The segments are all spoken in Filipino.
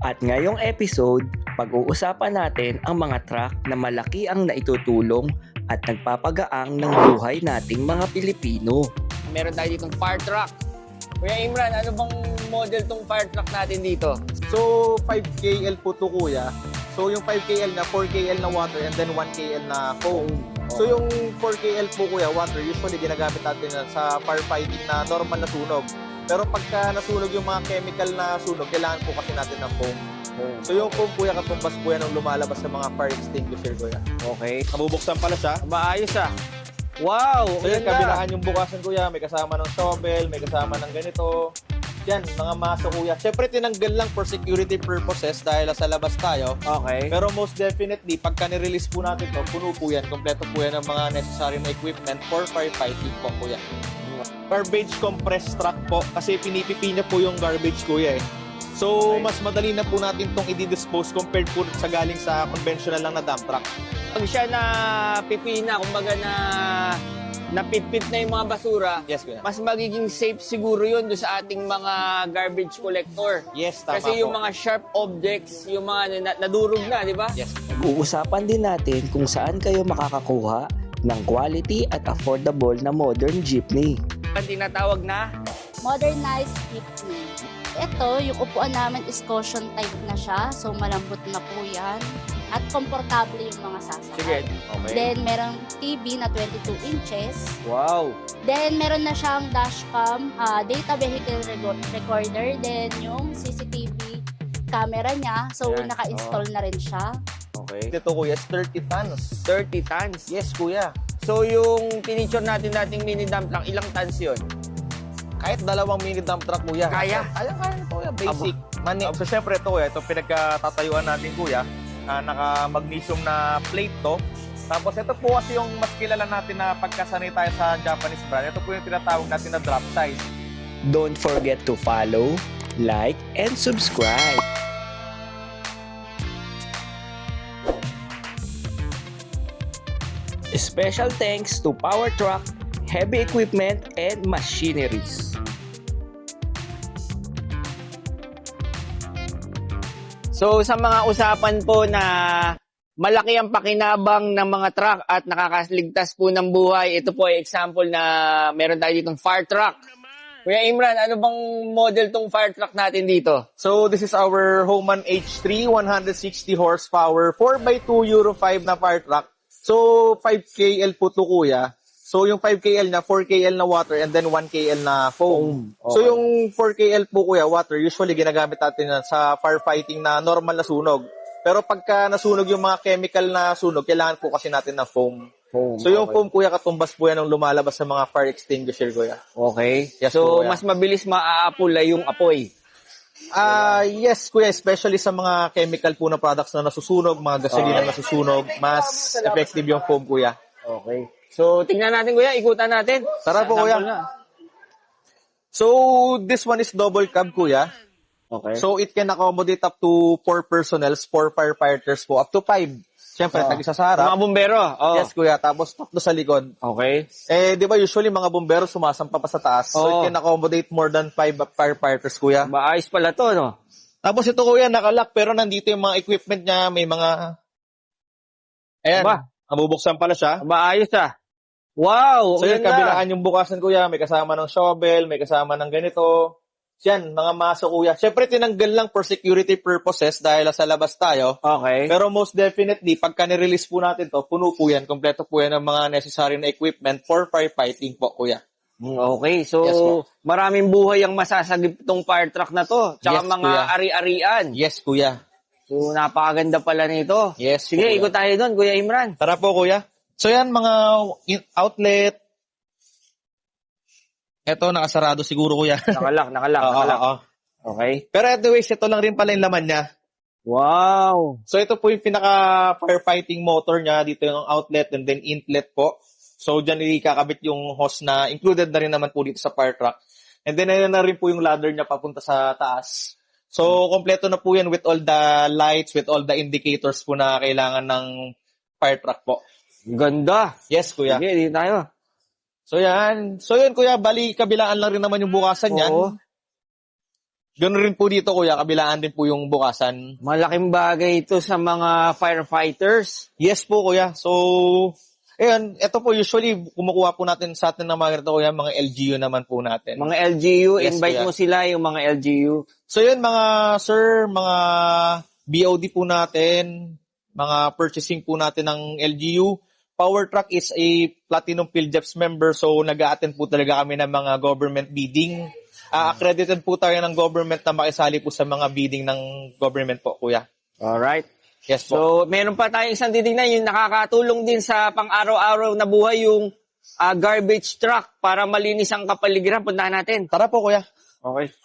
At ngayong episode, pag-uusapan natin ang mga truck na malaki ang naitutulong at nagpapagaang ng buhay nating mga Pilipino. Meron tayo ditong fire truck. Kuya Imran, ano bang model tong fire truck natin dito? So, 5KL po to kuya. So, yung 5KL na 4KL na water and then 1KL na foam. So, yung 4KL po kuya, water, usually ginagamit natin sa firefighting na normal na sunog. Pero pagka nasunog yung mga chemical na sunog, kailangan po kasi natin ng foam. So, yung foam kuya, katumbas po yan nung lumalabas sa mga fire extinguisher kuya. Okay. Nabubuksan pala siya. Maayos ah. Wow! So, yung kabilaan yung bukasan kuya, may kasama ng shovel, may kasama ng ganito. Yan, mga maso kuya. Siyempre, tinanggal lang for security purposes dahil sa labas tayo. Okay. Pero most definitely, pagka nirelease po natin to, puno po yan, kompleto po yan ng mga necessary na equipment for firefighting po kuya. Garbage compressed truck po, kasi pinipipi niya po yung garbage kuya eh. So, mas madali na po natin itong i-dispose compared po sa galing sa conventional lang na dump truck. Pag siya na pipina, kumbaga na napitpit na yung mga basura, Yes, kuya. mas magiging safe siguro yun doon sa ating mga garbage collector. Yes, tama Kasi yung po. mga sharp objects, yung mga nadurog na, di ba? Yes. Pag-uusapan din natin kung saan kayo makakakuha ng quality at affordable na modern jeepney. Ang tinatawag na Modernized jeepney. Ito, yung upuan namin is cushion type na siya. So, malambot na po yan. At komportable yung mga sasakay. Sige. Okay. Then, merong TV na 22 inches. Wow. Then, meron na siyang dashcam, data vehicle recorder. Then, yung CCTV camera niya. So, Yan. naka-install na rin siya. Okay. Ito kuya, is 30 tons. 30 tons. Yes, kuya. So yung pinicture natin dating mini dump truck, ilang tons yun? Kahit dalawang mini dump truck kuya. Kaya? Kaya nito kuya, basic. So, syempre ito kuya, ito pinagkatatayuan natin kuya. Naka-magnesium na plate to. Tapos ito po kasi yung mas kilala natin na pagkasanay tayo sa Japanese brand. Ito po yung tinatawag natin na drop size. Don't forget to follow, like, and subscribe. Special thanks to Power Truck, Heavy Equipment, and Machineries. So sa mga usapan po na malaki ang pakinabang ng mga truck at nakakaligtas po ng buhay, ito po ay example na meron tayo ditong fire truck. Kuya Imran, ano bang model tong fire truck natin dito? So this is our Homan H3 160 horsepower 4x2 Euro 5 na fire truck. So 5KL po to kuya. So yung 5KL na 4KL na water and then 1KL na foam. Okay. So yung 4KL po kuya water usually ginagamit natin sa firefighting na normal na sunog. Pero pagka nasunog yung mga chemical na sunog, kailangan po kasi natin ng foam. So yung foam kuya, katumbas po yan ng lumalabas sa mga fire extinguisher kuya. Okay. Yes, So kuya. mas mabilis maaapula yung apoy. Yes kuya, especially sa mga chemical po na products na nasusunog, mga gasolina na nasusunog, mas effective yung foam kuya. Okay. So tingnan natin kuya, ikutan natin. Tara po, kuya. Sample na. So this one is double cab kuya. Okay. So it can accommodate up to 4 personnels, 4 firefighters po, up to 5. Siyempre, tag-isa sa harap. Mga bumbero. Oh. Yes kuya, tapos tatlo sa likod. Okay. Eh, di ba usually mga bumbero sumasampa pa sa taas. So Oo. it can accommodate more than 5 firefighters kuya. Maayos pala to, no? Tapos ito kuya, nakalock pero nandito yung mga equipment niya, may mga... Ayan, Aba. mabubuksan pala siya. Maayos ah. Wow! So yung ganda. kabilaan yung bukasan kuya, may kasama ng shovel, may kasama ng ganito. Yan, mga maso kuya. Siyempre tinanggal lang for security purposes dahil sa labas tayo. Okay. Pero most definitely, pagka nirelease po natin to, puno po yan, kompleto po yan ng mga necessary na equipment for firefighting po kuya. Okay, so Yes, po. maraming buhay ang masasagip tong fire truck na to. Tsaka Yes, mga kuya. ari-arian. Yes kuya. So napakaganda pala nito. Yes, Sige, kuya. ikot tayo doon, Kuya Imran. Tara po kuya. So yan, mga outlet. Ito, nakasarado siguro kuya. Nakalak. Oo. Okay. Pero anyways, ito lang rin pala yung laman niya. Wow. So ito po yung pinaka-firefighting motor niya. Dito yung outlet and then inlet po. So dyan ikakabit yung hose na included na rin naman po dito sa fire truck. And then ayun na rin po yung ladder niya papunta sa taas. So kompleto na po yan with all the lights, with all the indicators po na kailangan ng fire truck po. Ganda. Yes, kuya. Sige, dito tayo. So yan. So yun kuya, bali kabilaan lang rin naman yung bukasan yan. Oo. Ganun rin po dito kuya, kabilaan din po yung bukasan. Malaking bagay ito sa mga firefighters. Yes po kuya. So, ayan, ito po usually kumukuha po natin sa atin ng mga ganito kuya, mga LGU naman po natin. Mga LGU, Yes, invite kuya. mo sila yung mga LGU. So yun mga sir, mga BOD po natin, mga purchasing po natin ng LGU. Power Truck is a Platinum PhilJeps member, so nag-a-attend po talaga kami ng mga government bidding. Accredited po tayo ng government na makisali po sa mga bidding ng government po, kuya. Alright. Yes po. So, meron pa tayong isang titignan, yung nakakatulong din sa pang-araw-araw na buhay, yung garbage truck para malinis ang kapaligiran. Puntahan natin. Tara po, kuya. Okay.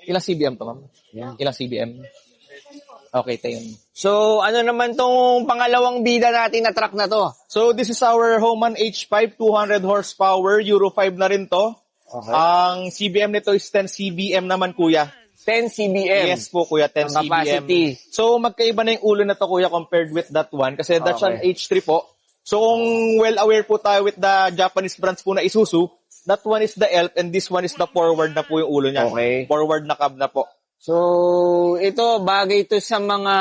Ilang CBM to, ma'am? Yeah. Ilang CBM? Okay, tayo. So, ano naman tong pangalawang bida natin na truck na to? So this is our Homan H5, 200 horsepower, Euro 5 na rin to. Okay. Ang CBM nito is 10 CBM naman, kuya. 10 CBM. Yes po, kuya, 10 Ang capacity. CBM. So, magkaiba na yung ulo na to, kuya, compared with that one. Kasi that's an Okay. H3 po. So, kung well aware po tayo with the Japanese brands po na Isuzu, that one is the ELF and this one is the forward na po yung ulo niya. Okay. Forward na cab na po. So, ito, bagay ito sa mga,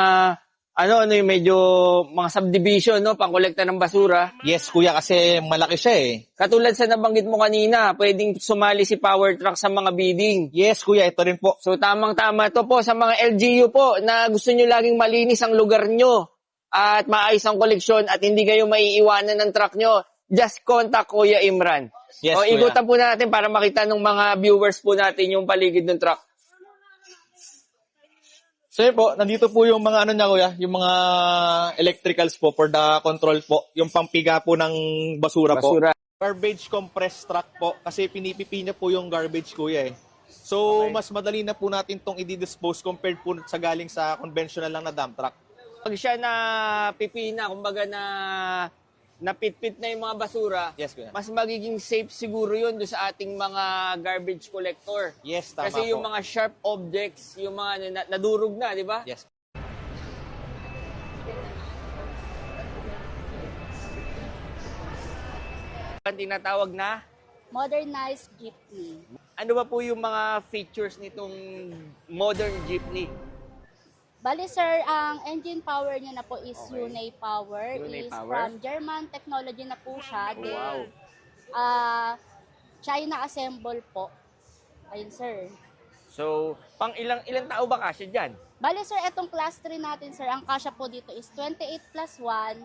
ano yung medyo, mga subdivision, no? Pangkolekta ng basura. Yes, kuya, kasi malaki siya eh. Katulad sa nabanggit mo kanina, pwedeng sumali si power truck sa mga bidding. Yes, kuya, ito rin po. So, tamang-tama to po sa mga LGU po na gusto nyo laging malinis ang lugar nyo at maayos ang koleksyon at hindi kayo maiiwanan ng truck nyo. Just contact Kuya Imran. Yes, O, kuya. igutan po natin para makita ng mga viewers po natin yung paligid ng truck. So yun po, nandito po yung mga ano niya, kuya, yung mga electricals po for the control po, yung pampiga po ng basura, po. Basura. Garbage compressed truck po, kasi pinipipi niya po yung garbage, kuya eh. So, Okay. mas madali na po natin tong i-dispose compared po sa galing sa conventional lang na dump truck. Pag siya na pipina, kumbaga na napitpit na yung mga basura, Yes, kuya. mas magiging safe siguro yun doon sa ating mga garbage collector. Yes, tama Kasi yung po. mga sharp objects, yung mga nadurog na, di ba? Yes. Ang tinatawag na, Modernized jeepney. ano ba po yung mga features nitong modern jeepney? Bali sir, ang engine power niya na po is Okay. Unay Power. Unay Is power? from German technology na po siya. Oh, Then, wow. China assemble po. Ayun sir. So, pang ilang tao ba kasya dyan? Bali sir, etong class 3 natin sir, ang kasya po dito is 28 plus 1.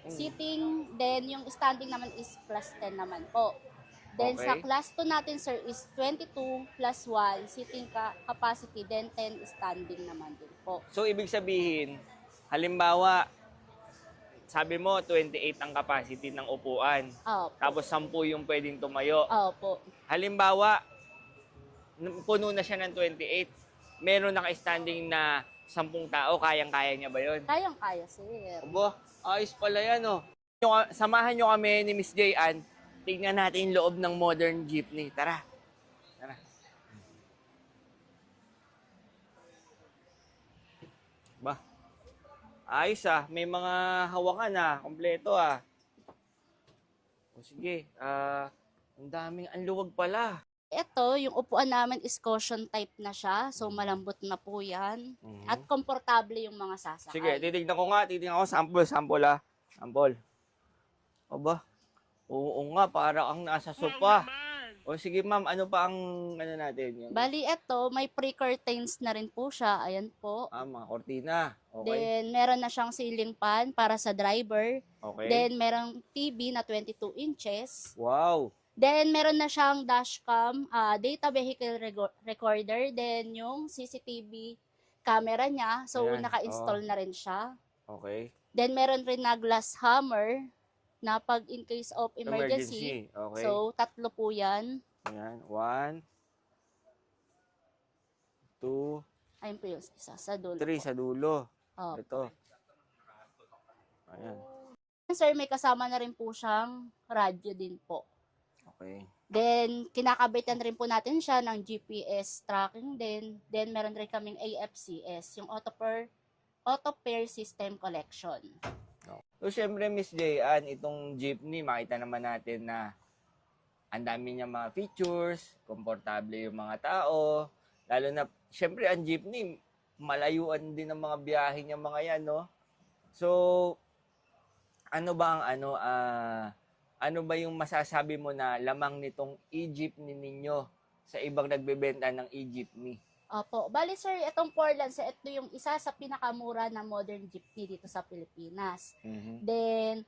Sitting, then yung standing naman is plus 10 naman po. Then sa Okay. class 2 natin sir is 22 plus 1 sitting capacity, then 10 standing naman din po. So, ibig sabihin, halimbawa, sabi mo, 28 ang capacity ng upuan. Opo. Tapos 10 yung pwedeng tumayo. Opo. Halimbawa, puno na siya ng 28. Meron naka-standing na 10 tao, kayang-kaya niya ba yun? Kayang-kaya sir. Aba, ayos pala yan, oh. Samahan nyo kami ni Miss Jayan. Tignan natin yung loob ng modern jeepney. Tara. Tara. Ba? Ayos ah. May mga hawakan ah. Kompleto ah. O sige. Ang daming, ang luwag pala. Ito, yung upuan namin is cushion type na siya. So, malambot na po yan. At komportable yung mga sasakay. Sige, titignan ko nga. Titignan ko. Sample ah. Sample. Aba. Oo nga, para ang nasa sopa. O sige ma'am, ano pa ang ano natin? Yung, Bali, ito, may pre-curtains na rin po siya. Ayan po. mga kortina. Okay. Then, meron na siyang ceiling fan para sa driver. Okay. Then, merong TV na 22 inches. Wow. Then, meron na siyang dashcam, data vehicle recorder. Then, yung CCTV camera niya. So, Ayan, naka-install na rin siya. Okay. Then, meron rin na glass hammer na pag in case of emergency. Okay. So, 3 po yan. Ayan. 1, 2, Ayun po yung isa sa dulo 3 po. sa dulo. Oh. Ito. Ayan. Sir, may kasama na rin po siyang radyo din po. Okay. Then, kinakabitan rin po natin siya ng GPS tracking din. Then, meron rin kaming AFCS, yung Auto Pair System Collection. So, syempre, Miss Jayan, itong jeepney, makita naman natin na ang dami niya mga features, komportable yung mga tao, lalo na, syempre, ang jeepney, malayuan din ang mga biyahe niya mga yan, no? So, ano ba ang ano ba yung masasabi mo na lamang nitong e-jeepney ninyo sa ibang nagbebenta ng e-jeepney? Opo. Bali sir, itong Portland, ito yung isa sa pinakamura na modern jeepney dito sa Pilipinas. Then,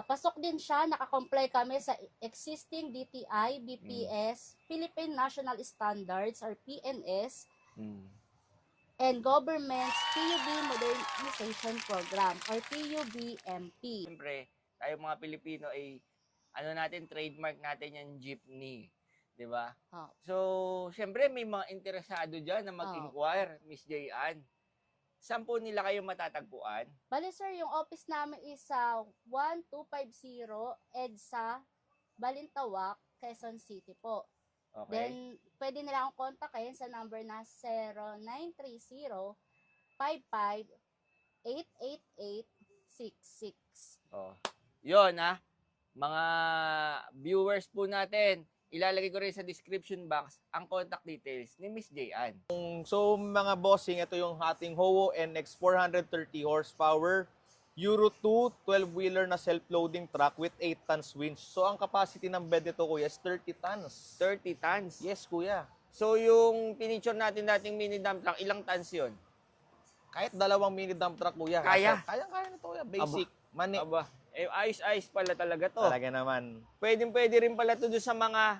pasok din siya, nakakomply kami sa existing DTI, BPS, Philippine National Standards or PNS, and government's PUB Modernization Program or PUBMP. Siyempre, tayo mga Pilipino ay trademark natin yung jeepney. 'Di ba? Oh. So, siyempre may mga interesado diyan na mag-inquire, Miss Jayan. Saan po nila kayo matatagpuan? Bali sir, yung office namin is sa 1250 EDSA, Balintawak, Quezon City po. Okay. Then, pwede nila akong kontakin sa number na 0930-55-88866. Oh. Yun mga viewers po natin, ilalagay ko rin sa description box ang contact details ni Miss Jayan. So mga bossing, ito yung ating Howo NX 430 horsepower, Euro 2, 12-wheeler na self-loading truck with 8 tons winch. So ang capacity ng bed nito kuya is 30 tons. 30 tons. Yes kuya. So yung pinicture natin dating mini dump truck, ilang tons yun? Kahit dalawang mini dump truck kuya. Kaya? Kaya nito kuya. Basic. Mani. Aba, ayos-ayos pala talaga to. Talaga naman. Pwede rin pala to doon sa mga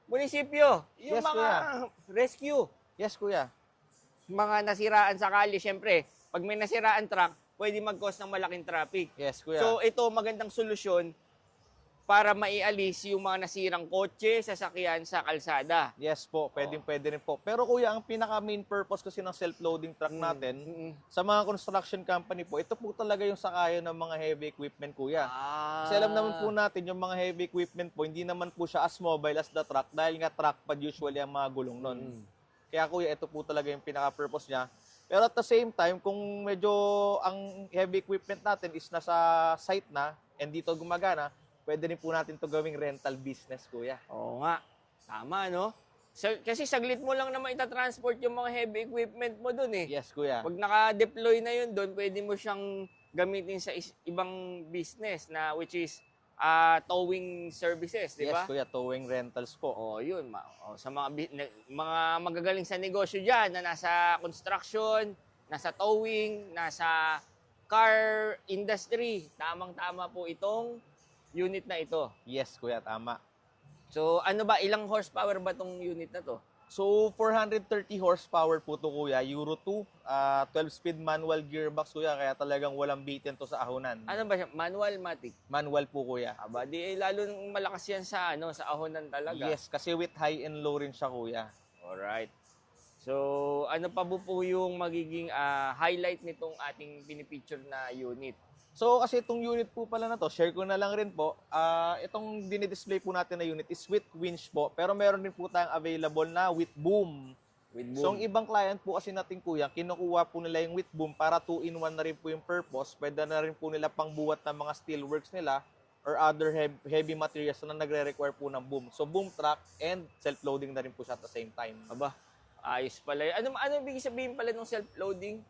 munisipyo. Yung Yes, mga kuya. rescue. Yes kuya. Mga nasiraan sa kali, syempre, pag may nasiraan truck, pwede mag-cause ng malaking traffic. Yes kuya. So, ito magandang solusyon para maialis yung mga nasirang kotse, sasakyan sa kalsada. Yes po, pwede rin po. Pero kuya, ang pinaka main purpose kasi ng self-loading truck natin, sa mga construction company po, ito po talaga yung sakayan ng mga heavy equipment kuya. Kasi alam naman po natin, yung mga heavy equipment po, hindi naman po siya as mobile as the truck dahil nga truck pad usually ang mga gulong nun. Kaya kuya, ito po talaga yung pinaka-purpose niya. Pero at the same time, kung medyo ang heavy equipment natin is nasa site na and dito gumagana, pwede rin po natin to gawing rental business, kuya. Oo nga. Tama, no? Kasi saglit mo lang naman itatransport yung mga heavy equipment mo dun eh. Yes, kuya. Pag naka-deploy na yun dun, pwede mo siyang gamitin sa ibang business na which is towing services, di ba? Yes, kuya. Towing rentals po. Oh, yun. Sa mga magagaling sa negosyo dyan na nasa construction, nasa towing, nasa car industry, tamang-tama po itong unit na ito. Yes, kuya. Tama. So, ano ba? Ilang horsepower ba tong unit na to? So, 430 horsepower po to, kuya. Euro 2, 12-speed manual gearbox, kuya. Kaya talagang walang bitin to sa ahonan. Ano ba siya? Manual, matic? Manual po, kuya. Aba, lalo malakas yan sa ahonan talaga. Yes, kasi with high and low rin siya, kuya. Alright. So, ano pa po yung magiging highlight nitong ating pinipicture na unit? So, kasi itong unit po pala na to, share ko na lang rin po. Itong dinidisplay po natin na unit is with winch po. Pero meron din po tayong available na with boom. With So, boom. ang ibang client po kasi natin kuya, kinukuha po nila yung with boom para 2-in-1 na rin po yung purpose. Pwede na rin po nila pangbuhat ng mga steelworks nila or other heavy materials na nagre-require po ng boom. So, boom truck and self-loading na rin po siya at the same time. Aba, ayos pala. Ano ibig sabihin pala ng self-loading?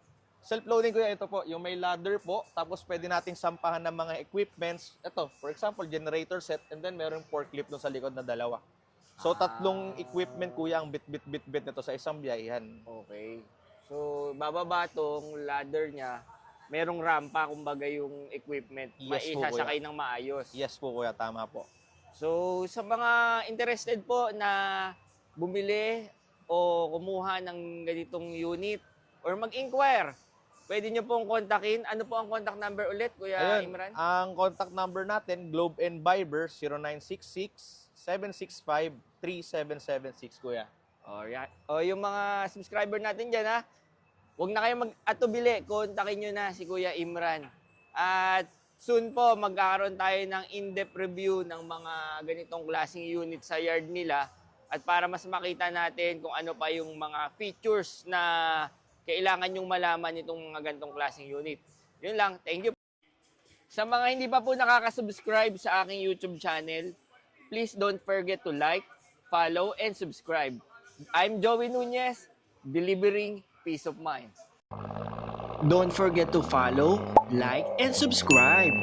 Self-loading kuya, ito po, yung may ladder po, tapos pwede nating sampahan ng mga equipments. Ito, for example, generator set, and then meron forklift doon sa likod na dalawa. So, tatlong equipment kuya ang bit nito sa isang biyahe. Okay. So, bababa tong ladder niya. Merong rampa, kumbaga yung equipment. Yes po, Maisasakay ng maayos. Yes po kuya, tama po. So, sa mga interested po na bumili o kumuha ng ganitong unit or mag-inquire, pwede nyo pong kontakin. Ano po ang contact number ulit, Kuya Ayun, Imran? ang contact number natin, Globe and Viber, 0966-765-3776 kuya. Alright. O yung mga subscriber natin dyan, ha? Huwag na kayo mag-atubili. Kontakin nyo na si Kuya Imran. At soon po, magkakaroon tayo ng in-depth review ng mga ganitong klaseng unit sa yard nila. At para mas makita natin kung ano pa yung mga features na kailangan yung malaman itong mga ganitong klaseng unit. Yun lang. Thank you. Sa mga hindi pa po nakaka-subscribe sa aking YouTube channel, please don't forget to like, follow, and subscribe. I'm Joey Nunez, delivering peace of mind. Don't forget to follow, like, and subscribe.